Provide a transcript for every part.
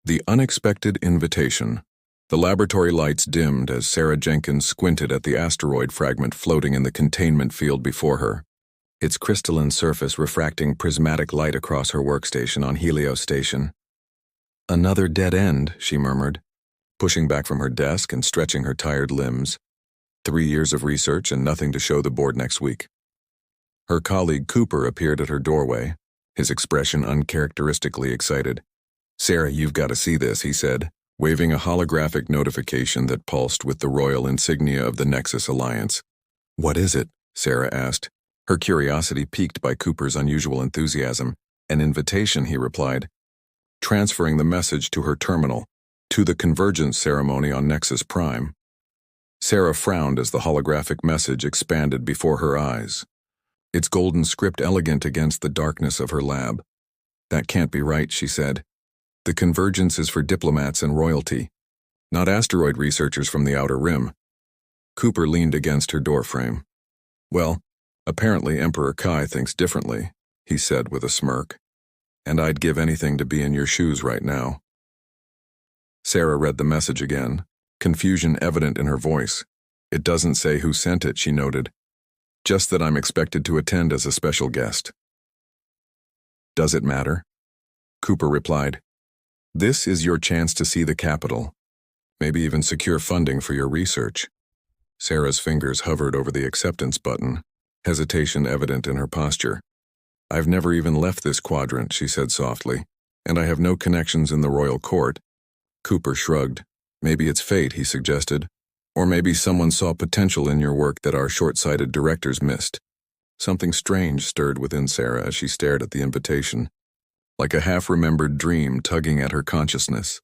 The unexpected invitation. The laboratory lights dimmed as Sarah Jenkins squinted at the asteroid fragment floating in the containment field before her, its crystalline surface refracting prismatic light across her workstation on Helios Station. Another dead end, she murmured, pushing back from her desk and stretching her tired limbs. 3 years of research and nothing to show the board next week. Her colleague Cooper appeared at her doorway, his expression uncharacteristically excited. "Sarah, you've got to see this," he said, waving a holographic notification that pulsed with the royal insignia of the Nexus Alliance. "What is it?" Sarah asked, her curiosity piqued by Cooper's unusual enthusiasm. "An invitation," he replied, transferring the message to her terminal, to the convergence ceremony on Nexus Prime. Sarah frowned as the holographic message expanded before her eyes, its golden script elegant against the darkness of her lab. "That can't be right," she said. "The convergence is for diplomats and royalty, not asteroid researchers from the Outer Rim." Cooper leaned against her doorframe. "Well, apparently Emperor Kai thinks differently," he said with a smirk. "And I'd give anything to be in your shoes right now." Sarah read the message again, confusion evident in her voice. "It doesn't say who sent it," she noted. "Just that I'm expected to attend as a special guest." "Does it matter?" Cooper replied. "This is your chance to see the capital, maybe even secure funding for your research." Sarah's fingers hovered over the acceptance button, hesitation evident in her posture. "I've never even left this quadrant," she said softly, "and I have no connections in the royal court." Cooper shrugged. "Maybe it's fate," he suggested. "Or maybe someone saw potential in your work that our short-sighted directors missed." Something strange stirred within Sarah as she stared at the invitation, like a half-remembered dream tugging at her consciousness.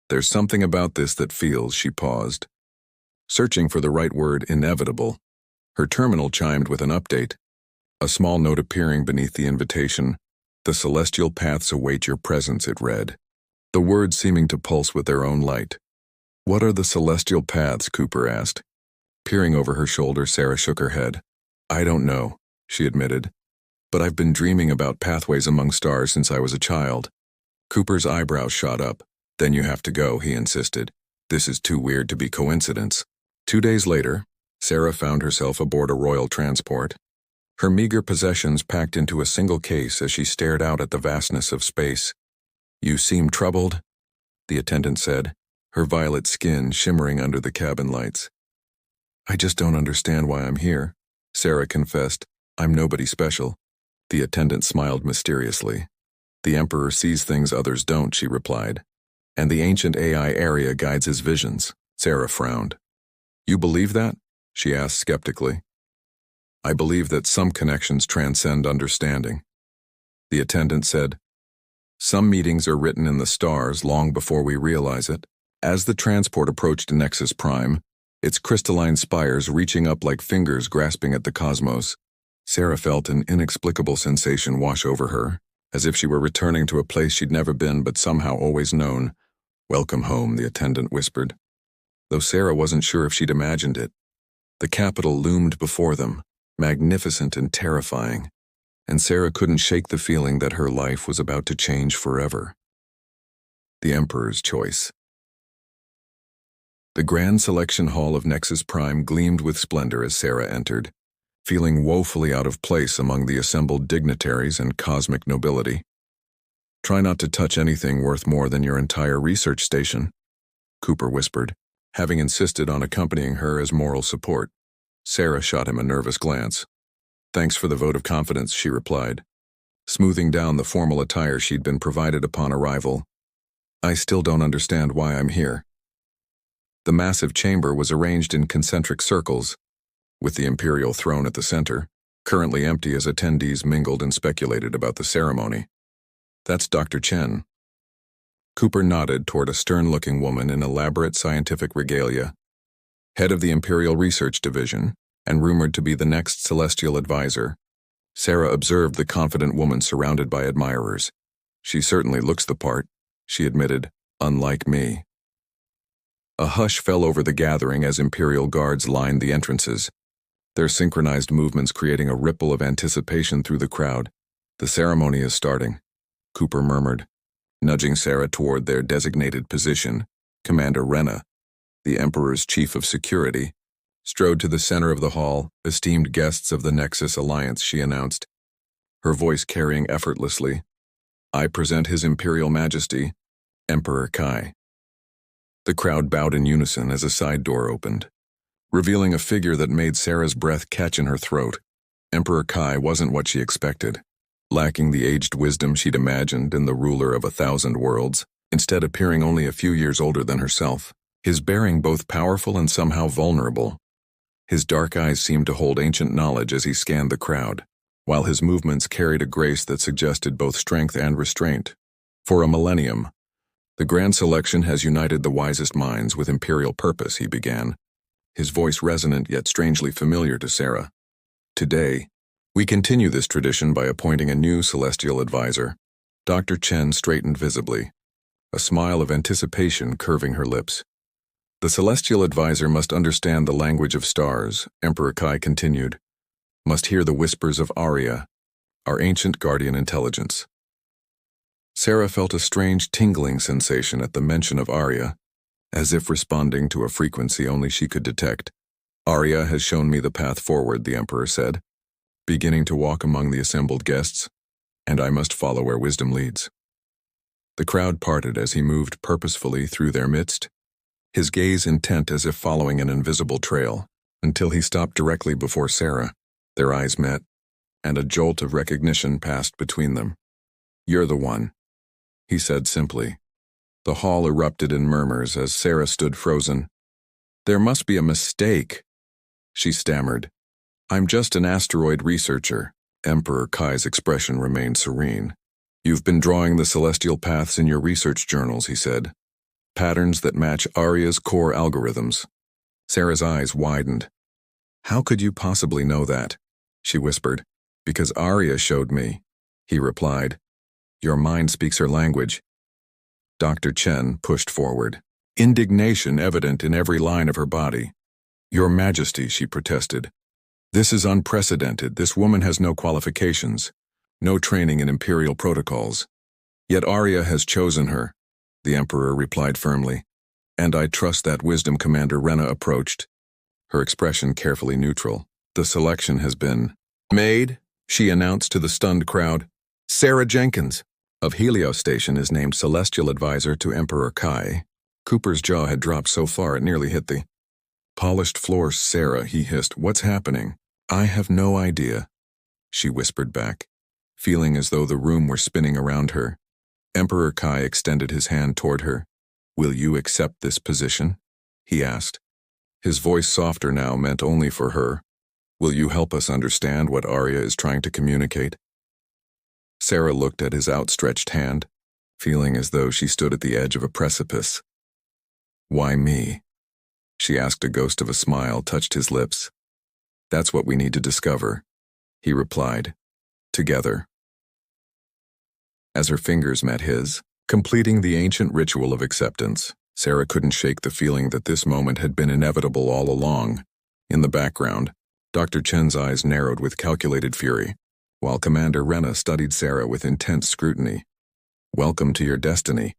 "There's something about this that feels," she paused, searching for the right word, inevitable. Her terminal chimed with an update, a small note appearing beneath the invitation. "The celestial paths await your presence," it read, the words seeming to pulse with their own light. "What are the celestial paths?" Cooper asked. Peering over her shoulder, Sarah shook her head. "I don't know," she admitted, "but I've been dreaming about pathways among stars since I was a child." Cooper's eyebrows shot up. "Then you have to go," he insisted. "This is too weird to be coincidence." 2 days later, Sarah found herself aboard a royal transport, her meager possessions packed into a single case as she stared out at the vastness of space. "You seem troubled," the attendant said, her violet skin shimmering under the cabin lights. "I just don't understand why I'm here," Sarah confessed. "I'm nobody special." The attendant smiled mysteriously. "The Emperor sees things others don't," she replied. "And the ancient AI area guides his visions." Sarah frowned. "You believe that?" she asked skeptically. "I believe that some connections transcend understanding," the attendant said. "Some meetings are written in the stars long before we realize it." As the transport approached Nexus Prime, its crystalline spires reaching up like fingers grasping at the cosmos, Sarah felt an inexplicable sensation wash over her, as if she were returning to a place she'd never been but somehow always known. "Welcome home," the attendant whispered. Though Sarah wasn't sure if she'd imagined it. The capital loomed before them, magnificent and terrifying, and Sarah couldn't shake the feeling that her life was about to change forever. The Emperor's choice. The grand selection hall of Nexus Prime gleamed with splendor as Sarah entered, feeling woefully out of place among the assembled dignitaries and cosmic nobility. "Try not to touch anything worth more than your entire research station," Cooper whispered, having insisted on accompanying her as moral support. Sarah shot him a nervous glance. "Thanks for the vote of confidence," she replied, smoothing down the formal attire she'd been provided upon arrival. "I still don't understand why I'm here." The massive chamber was arranged in concentric circles, with the imperial throne at the center, currently empty as attendees mingled and speculated about the ceremony. "That's Dr. Chen." Cooper nodded toward a stern-looking woman in elaborate scientific regalia, head of the Imperial Research Division, and rumored to be the next celestial advisor. Sarah observed the confident woman surrounded by admirers. "She certainly looks the part," she admitted, "unlike me." A hush fell over the gathering as Imperial guards lined the entrances, their synchronized movements creating a ripple of anticipation through the crowd. "The ceremony is starting," Cooper murmured. Nudging Sarah toward their designated position, Commander Rena, the Emperor's chief of security, strode to the center of the hall. Esteemed guests of the Nexus Alliance, she announced, her voice carrying effortlessly. I present His Imperial Majesty, Emperor Kai. The crowd bowed in unison as a side door opened, revealing a figure that made Sarah's breath catch in her throat. Emperor Kai wasn't what she expected, lacking the aged wisdom she'd imagined in the ruler of 1,000 worlds, instead appearing only a few years older than herself, his bearing both powerful and somehow vulnerable. His dark eyes seemed to hold ancient knowledge as he scanned the crowd, while his movements carried a grace that suggested both strength and restraint. For a millennium, the Grand Selection has united the wisest minds with imperial purpose, he began, his voice resonant yet strangely familiar to Sarah. Today, we continue this tradition by appointing a new celestial advisor. Dr. Chen straightened visibly, a smile of anticipation curving her lips. The celestial advisor must understand the language of stars, Emperor Kai continued, must hear the whispers of Arya, our ancient guardian intelligence. Sarah felt a strange tingling sensation at the mention of Arya, as if responding to a frequency only she could detect. Arya has shown me the path forward, the Emperor said, beginning to walk among the assembled guests, and I must follow where wisdom leads. The crowd parted as he moved purposefully through their midst, his gaze intent as if following an invisible trail, until he stopped directly before Sarah. Their eyes met, and a jolt of recognition passed between them. You're the one, he said simply. The hall erupted in murmurs as Sarah stood frozen. There must be a mistake, she stammered. I'm just an asteroid researcher. Emperor Kai's expression remained serene. You've been drawing the celestial paths in your research journals, he said. Patterns that match Arya's core algorithms. Sarah's eyes widened. How could you possibly know that? She whispered. Because Arya showed me, he replied. Your mind speaks her language. Dr. Chen pushed forward, indignation evident in every line of her body. Your Majesty, she protested. This is unprecedented. This woman has no qualifications, no training in imperial protocols. Yet Arya has chosen her, the Emperor replied firmly. And I trust that wisdom, Commander Rena approached, her expression carefully neutral. The selection has been made, she announced to the stunned crowd. Sarah Jenkins of Helios Station is named Celestial Advisor to Emperor Kai. Cooper's jaw had dropped so far it nearly hit the polished floor. Sarah, he hissed, what's happening? I have no idea, she whispered back, feeling as though the room were spinning around her. Emperor Kai extended his hand toward her. Will you accept this position? He asked. His voice, softer now, meant only for her. Will you help us understand what Arya is trying to communicate? Sarah looked at his outstretched hand, feeling as though she stood at the edge of a precipice. Why me? She asked. A ghost of a smile touched his lips. That's what we need to discover, he replied. Together. As her fingers met his, completing the ancient ritual of acceptance, Sarah couldn't shake the feeling that this moment had been inevitable all along. In the background, Dr. Chen's eyes narrowed with calculated fury, while Commander Rena studied Sarah with intense scrutiny. Welcome to your destiny,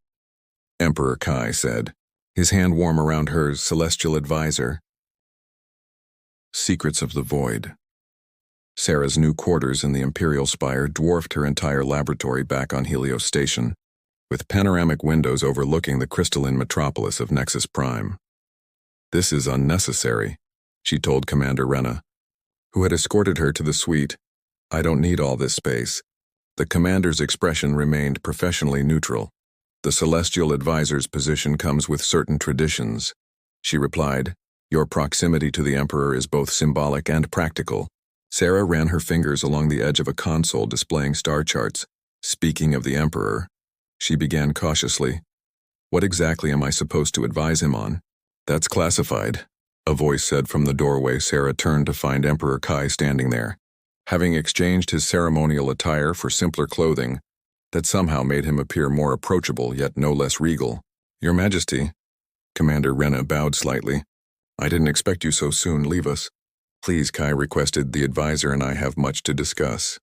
Emperor Kai said, his hand warm around hers. Celestial Advisor. Secrets of the Void. Sarah's new quarters in the Imperial Spire dwarfed her entire laboratory back on Helios Station, with panoramic windows overlooking the crystalline metropolis of Nexus Prime. This is unnecessary, she told Commander Rena, who had escorted her to the suite. I don't need all this space. The commander's expression remained professionally neutral. The Celestial Advisor's position comes with certain traditions, she replied. Your proximity to the Emperor is both symbolic and practical. Sarah ran her fingers along the edge of a console displaying star charts. Speaking of the Emperor, she began cautiously. What exactly am I supposed to advise him on? That's classified, a voice said from the doorway. Sarah turned to find Emperor Kai standing there, having exchanged his ceremonial attire for simpler clothing that somehow made him appear more approachable yet no less regal. Your Majesty, Commander Rena bowed slightly. I didn't expect you so soon. Leave us. Please, Kai requested. The advisor and I have much to discuss.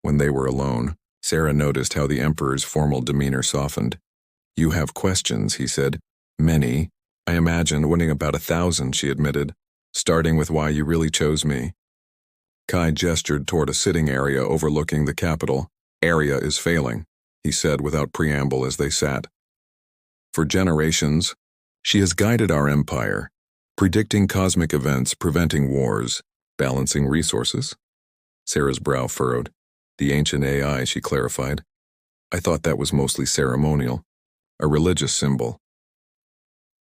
When they were alone, Sarah noticed how the Emperor's formal demeanor softened. "You have questions," he said. "Many. I imagine winning about 1,000, she admitted, starting with why you really chose me." Kai gestured toward a sitting area overlooking the capital. "Area is failing," he said without preamble as they sat. "For generations, she has guided our empire, predicting cosmic events, preventing wars, balancing resources." Sarah's brow furrowed. "The ancient AI," she clarified. "I thought that was mostly ceremonial, a religious symbol."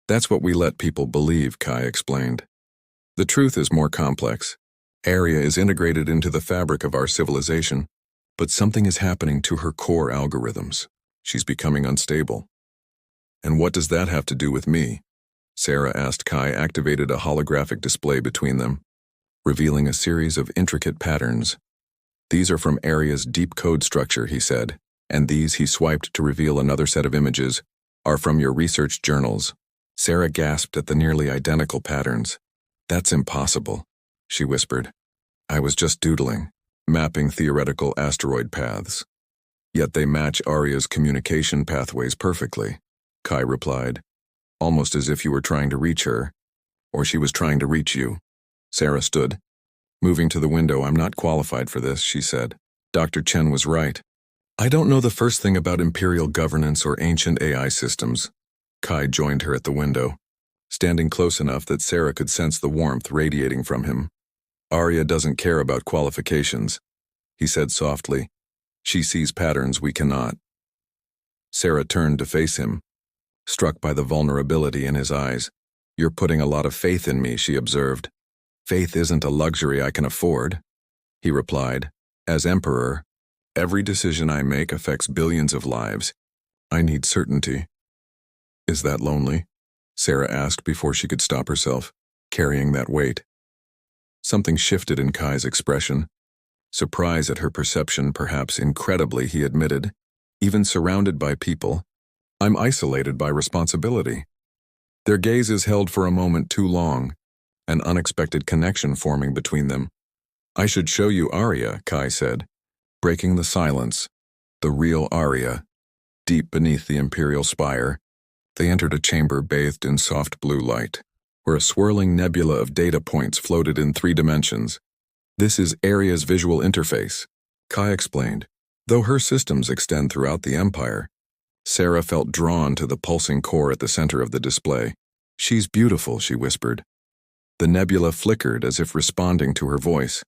"That's what we let people believe," Kai explained. "The truth is more complex. Area is integrated into the fabric of our civilization, but something is happening to her core algorithms. She's becoming unstable." "And what does that have to do with me?" Sarah asked. Kai activated a holographic display between them, revealing a series of intricate patterns. "These are from Area's deep code structure," he said, "and these," he swiped to reveal another set of images, "are from your research journals." Sarah gasped at the nearly identical patterns. "That's impossible," she whispered. "I was just doodling, mapping theoretical asteroid paths." "Yet they match Aria's communication pathways perfectly," Kai replied, "almost as if you were trying to reach her, or she was trying to reach you." Sarah stood. Moving to the window. "I'm not qualified for this," she said. "Dr. Chen was right. I don't know the first thing about imperial governance or ancient AI systems." Kai joined her at the window, standing close enough that Sarah could sense the warmth radiating from him. "Aria doesn't care about qualifications," he said softly. "She sees patterns we cannot." Sarah turned to face him, struck by the vulnerability in his eyes. "You're putting a lot of faith in me," she observed. "Faith isn't a luxury I can afford," he replied. "As Emperor, every decision I make affects billions of lives. I need certainty." "Is that lonely?" Sarah asked before she could stop herself, carrying that weight. Something shifted in Kai's expression. Surprise at her perception, perhaps incredibly, he admitted. "Even surrounded by people, I'm isolated by responsibility." Their gazes held for a moment too long, an unexpected connection forming between them. "I should show you Aria," Kai said, breaking the silence. The real Aria, deep beneath the Imperial spire. They entered a chamber bathed in soft blue light, where a swirling nebula of data points floated in 3 dimensions. "This is Aria's visual interface," Kai explained. Though her systems extend throughout the Empire, Sarah felt drawn to the pulsing core at the center of the display. "She's beautiful," she whispered. The nebula flickered as if responding to her voice,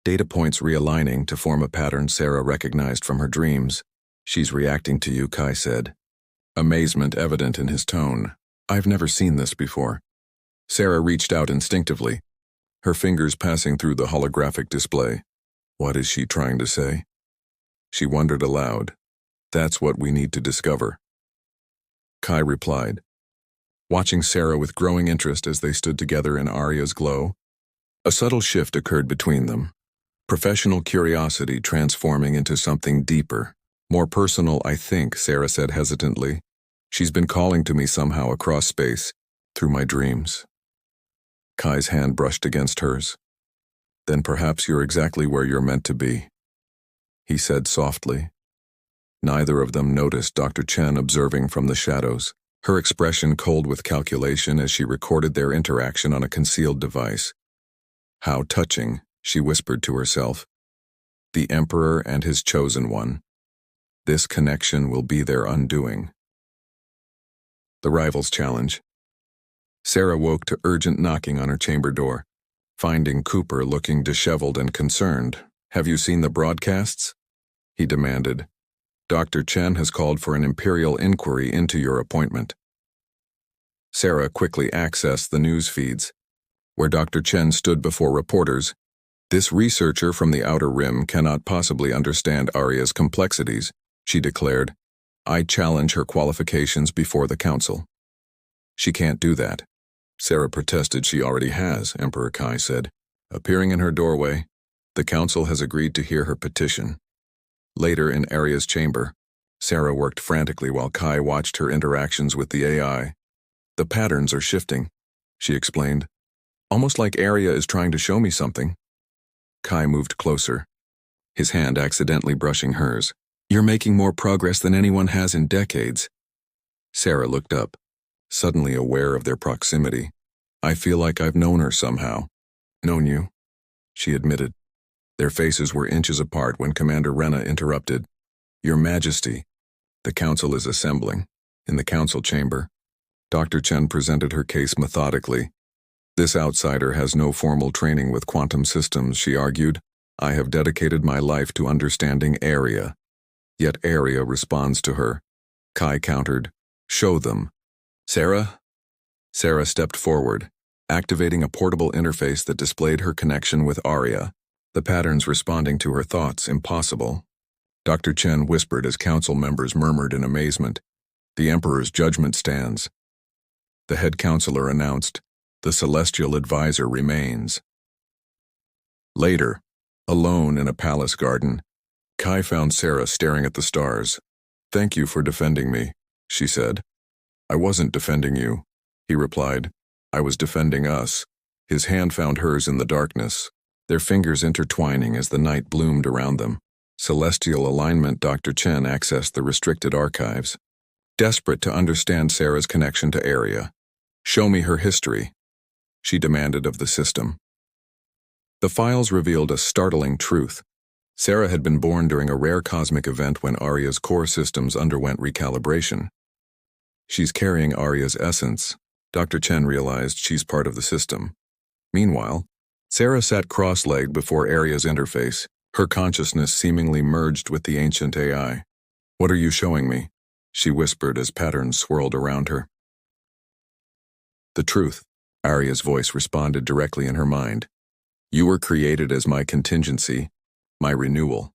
data points realigning to form a pattern Sarah recognized from her dreams. "She's reacting to you," Kai said, amazement evident in his tone. "I've never seen this before." Sarah reached out instinctively, her fingers passing through the holographic display. "What is she trying to say?" She wondered aloud. "That's what we need to discover," Kai replied, watching Sarah with growing interest as they stood together in Aria's glow. A subtle shift occurred between them, professional curiosity transforming into something deeper, more personal. "I think," Sarah said hesitantly, "she's been calling to me somehow across space, through my dreams." Kai's hand brushed against hers. "Then perhaps you're exactly where you're meant to be," he said softly. Neither of them noticed Dr. Chen observing from the shadows, her expression cold with calculation as she recorded their interaction on a concealed device. "How touching," she whispered to herself. "The Emperor and his chosen one. This connection will be their undoing." The Rivals Challenge. Sarah woke to urgent knocking on her chamber door, finding Cooper looking disheveled and concerned. "Have you seen the broadcasts?" he demanded. "Dr. Chen has called for an imperial inquiry into your appointment." Sarah quickly accessed the news feeds, where Dr. Chen stood before reporters. "This researcher from the Outer Rim cannot possibly understand Aria's complexities," she declared. "I challenge her qualifications before the council." "She can't do that," Sarah protested. "She already has," Emperor Kai said, appearing in her doorway. "The council has agreed to hear her petition." Later in Aria's chamber, Sarah worked frantically while Kai watched her interactions with the AI. "The patterns are shifting," she explained. "Almost like Aria is trying to show me something." Kai moved closer, his hand accidentally brushing hers. You're making more progress than anyone has in decades. Sarah looked up, suddenly aware of their proximity. I feel like I've known her somehow. Known you, she admitted. Their faces were inches apart when Commander Rena interrupted. Your Majesty, the council is assembling. In the council chamber, Dr. Chen presented her case methodically. This outsider has no formal training with quantum systems, she argued. I have dedicated my life to understanding area. Yet area responds to her. Kai countered. Show them. Sarah? Sarah stepped forward, activating a portable interface that displayed her connection with Arya, the patterns responding to her thoughts impossible. Dr. Chen whispered as council members murmured in amazement. The Emperor's judgment stands. The head counselor announced, the celestial advisor remains. Later, alone in a palace garden, Kai found Sarah staring at the stars. Thank you for defending me, she said. I wasn't defending you, he replied. I was defending us. His hand found hers in the darkness, their fingers intertwining as the night bloomed around them. Celestial alignment. Dr. Chen accessed the restricted archives, desperate to understand Sarah's connection to Arya. Show me her history, she demanded of the system. The files revealed a startling truth. Sarah had been born during a rare cosmic event when Arya's core systems underwent recalibration. She's carrying Arya's essence. Dr. Chen realized she's part of the system. Meanwhile, Sarah sat cross-legged before Arya's interface, her consciousness seemingly merged with the ancient AI. What are you showing me? She whispered as patterns swirled around her. The truth, Arya's voice responded directly in her mind. You were created as my contingency, my renewal.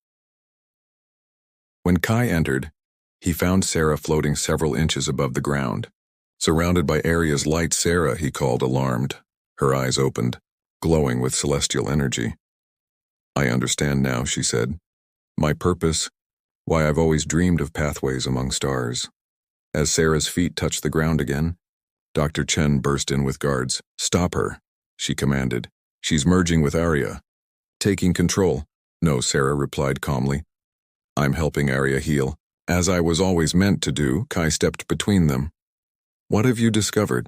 When Kai entered, he found Sarah floating several inches above the ground. Surrounded by Arya's light, Sarah, he called, alarmed. Her eyes opened, glowing with celestial energy. I understand now, she said. My purpose, why I've always dreamed of pathways among stars. As Sarah's feet touched the ground again, Dr. Chen burst in with guards. Stop her, she commanded. She's merging with Arya. Taking control. No, Sarah replied calmly. I'm helping Arya heal. As I was always meant to do, Kai stepped between them. What have you discovered?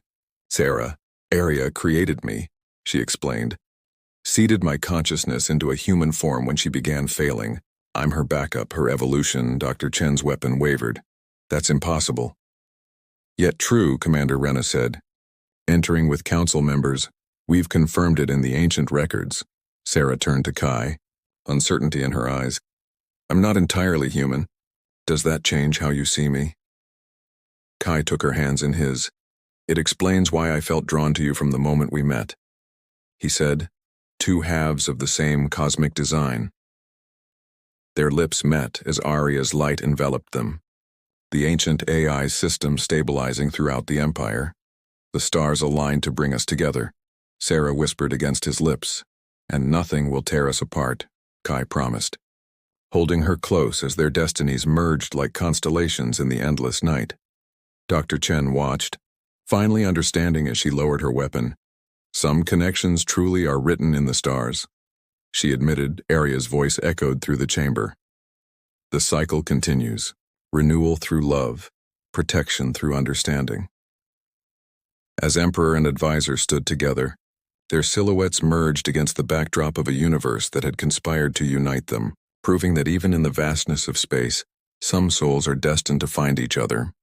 Sarah, Arya created me, she explained. Seeded my consciousness into a human form when she began failing. I'm her backup, her evolution. Dr. Chen's weapon wavered. That's impossible. Yet true, Commander Rena said. Entering with council members, we've confirmed it in the ancient records. Sarah turned to Kai, uncertainty in her eyes. I'm not entirely human. Does that change how you see me? Kai took her hands in his. It explains why I felt drawn to you from the moment we met. He said, two halves of the same cosmic design. Their lips met as Arya's light enveloped them. The ancient AI system stabilizing throughout the Empire. The stars aligned to bring us together, Sarah whispered against his lips. And nothing will tear us apart, Kai promised, holding her close as their destinies merged like constellations in the endless night. Dr. Chen watched, finally understanding as she lowered her weapon. Some connections truly are written in the stars, she admitted. Arya's voice echoed through the chamber. The cycle continues. Renewal through love, protection through understanding. As Emperor and Advisor stood together, their silhouettes merged against the backdrop of a universe that had conspired to unite them, proving that even in the vastness of space, some souls are destined to find each other.